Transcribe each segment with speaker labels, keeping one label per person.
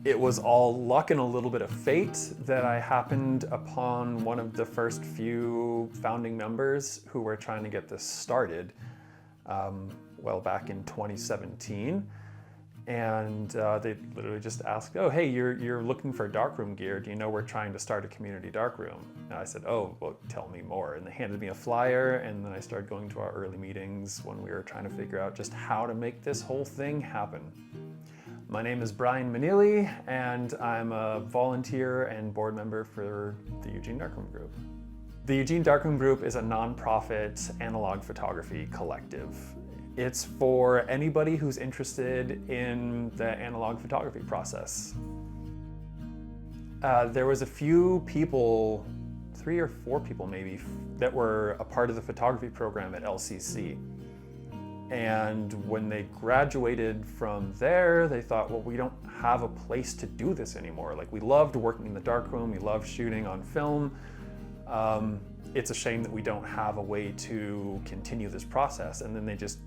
Speaker 1: It was all luck and a little bit of fate that I happened upon one of the first few founding members who were trying to get this started, well, back in 2017. And they literally just asked, oh, hey, you're looking for darkroom gear. Do you know we're trying to start a community darkroom? And I said, oh, well, tell me more. And they handed me a flyer, and then I started going to our early meetings when we were trying to figure out just how to make this whole thing happen. My name is Brian Manili, and I'm a volunteer and board member for the Eugene Darkroom Group. The Eugene Darkroom Group is a nonprofit analog photography collective. It's for anybody who's interested in the analog photography process. There was a few people, 3 or 4 people maybe, that were a part of the photography program at LCC. And when they graduated from there, they thought, well, we don't have a place to do this anymore. Like, we loved working in the darkroom, we loved shooting on film. It's a shame that we don't have a way to continue this process. And then they just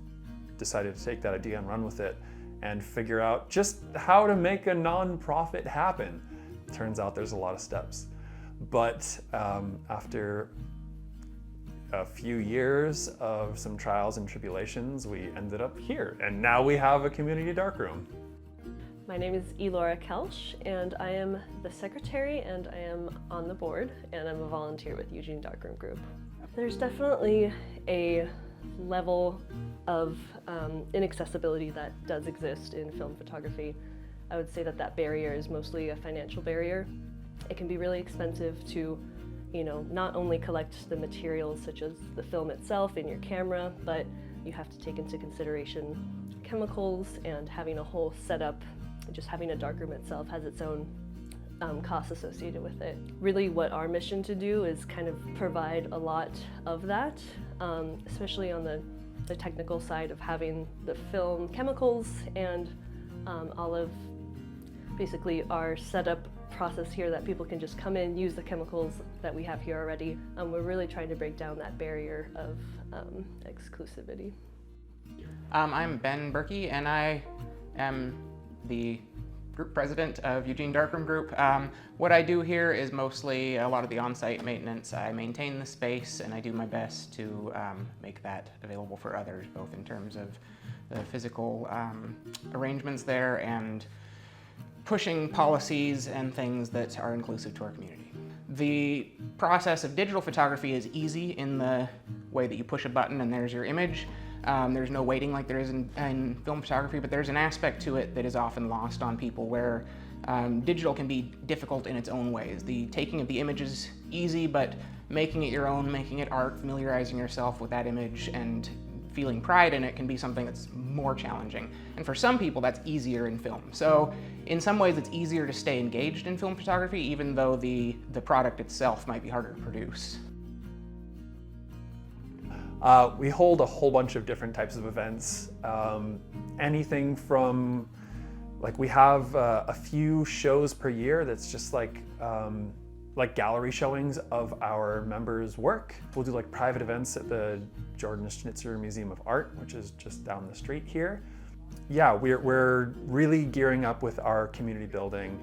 Speaker 1: decided to take that idea and run with it and figure out just how to make a nonprofit happen. Turns out there's a lot of steps. But after a few years of some trials and tribulations, we ended up here, and now we have a community darkroom.
Speaker 2: My name is Elora Kelch, and I am the secretary, and I am on the board, and I'm a volunteer with Eugene Darkroom Group. There's definitely a level of inaccessibility that does exist in film photography. I would say that that barrier is mostly a financial barrier. It can be really expensive to not only collect the materials such as the film itself in your camera, but you have to take into consideration chemicals and having a whole setup. Just having a darkroom itself has its own costs associated with it. Really what our mission to do is kind of provide a lot of that, especially on the technical side of having the film chemicals and all of basically our setup process here that people can just come in, use the chemicals that we have here already. We're really trying to break down that barrier of exclusivity.
Speaker 3: I'm Ben Berkey, and I am the group president of Eugene Darkroom Group. What I do here is mostly a lot of the on-site maintenance. I maintain the space, and I do my best to make that available for others, both in terms of the physical arrangements there and pushing policies and things that are inclusive to our community. The process of digital photography is easy in the way that you push a button and there's your image. There's no waiting like there is in film photography, but there's an aspect to it that is often lost on people where digital can be difficult in its own ways. The taking of the image is easy, but making it your own, making it art, familiarizing yourself with that image and feeling pride in it can be something that's more challenging. And for some people, that's easier in film. So in some ways, it's easier to stay engaged in film photography, even though the product itself might be harder to produce.
Speaker 1: We hold a whole bunch of different types of events. Anything from, like, we have a few shows per year that's just like gallery showings of our members' work. We'll do like private events at the Jordan Schnitzer Museum of Art, which is just down the street here. Yeah, we're really gearing up with our community building,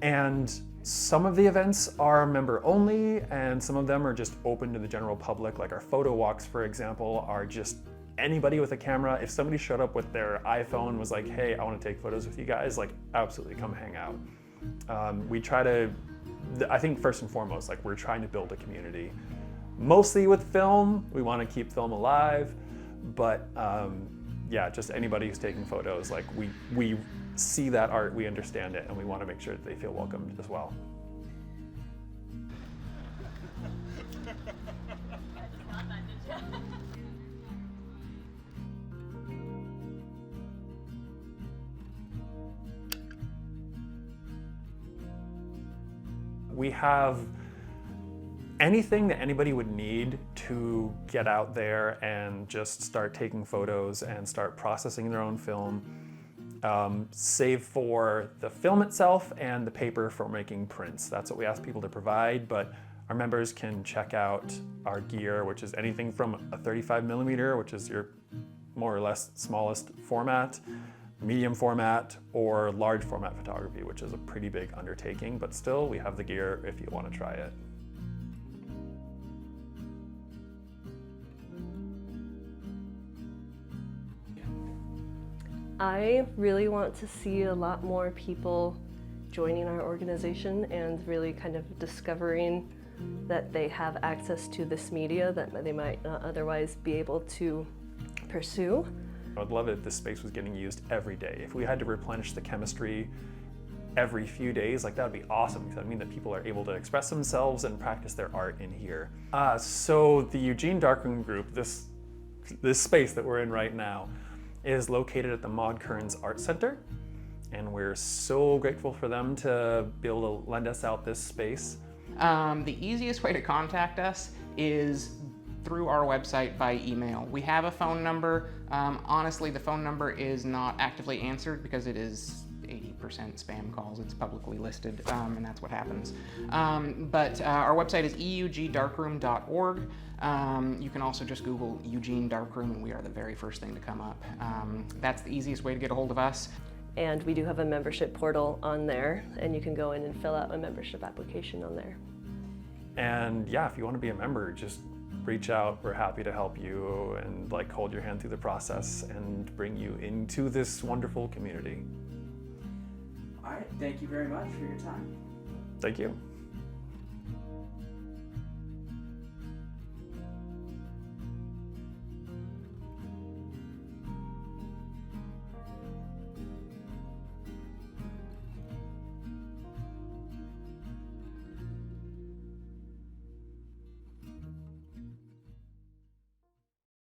Speaker 1: and some of the events are member only, and some of them are just open to the general public. Like our photo walks, for example, are just anybody with a camera. If somebody showed up with their iPhone, was like, hey, I want to take photos with you guys, like, absolutely come hang out. We try to, I think first and foremost, like, we're trying to build a community. Mostly with film, we want to keep film alive, but yeah, just anybody who's taking photos, like, we see that art, we understand it, and we want to make sure that they feel welcomed as well. We have anything that anybody would need to get out there and just start taking photos and start processing their own film, save for the film itself and the paper for making prints. That's what we ask people to provide, but our members can check out our gear, which is anything from a 35mm, which is your more or less smallest format, medium format or large format photography, which is a pretty big undertaking, but still we have the gear if you want to try it.
Speaker 2: I really want to see a lot more people joining our organization and really kind of discovering that they have access to this media that they might not otherwise be able to pursue.
Speaker 1: I would love it if this space was getting used every day. If we had to replenish the chemistry every few days, like that would be awesome, because that would mean that people are able to express themselves and practice their art in here. So the Eugene Darkroom group, this space that we're in right now, is located at the Maud Kearns Art Center, and we're so grateful for them to be able to lend us out this space.
Speaker 3: The easiest way to contact us is through our website by email. We have a phone number. Honestly, the phone number is not actively answered because it is 80% spam calls. It's publicly listed, and that's what happens. But our website is eugdarkroom.org. You can also just Google Eugene Darkroom, and we are the very first thing to come up. That's the easiest way to get a hold of us.
Speaker 2: And we do have a membership portal on there, and you can go in and fill out a membership application on there.
Speaker 1: And yeah, if you want to be a member, just reach out. We're happy to help you and like hold your hand through the process and bring you into this wonderful community.
Speaker 4: All right, thank you very much for your time.
Speaker 1: Thank you.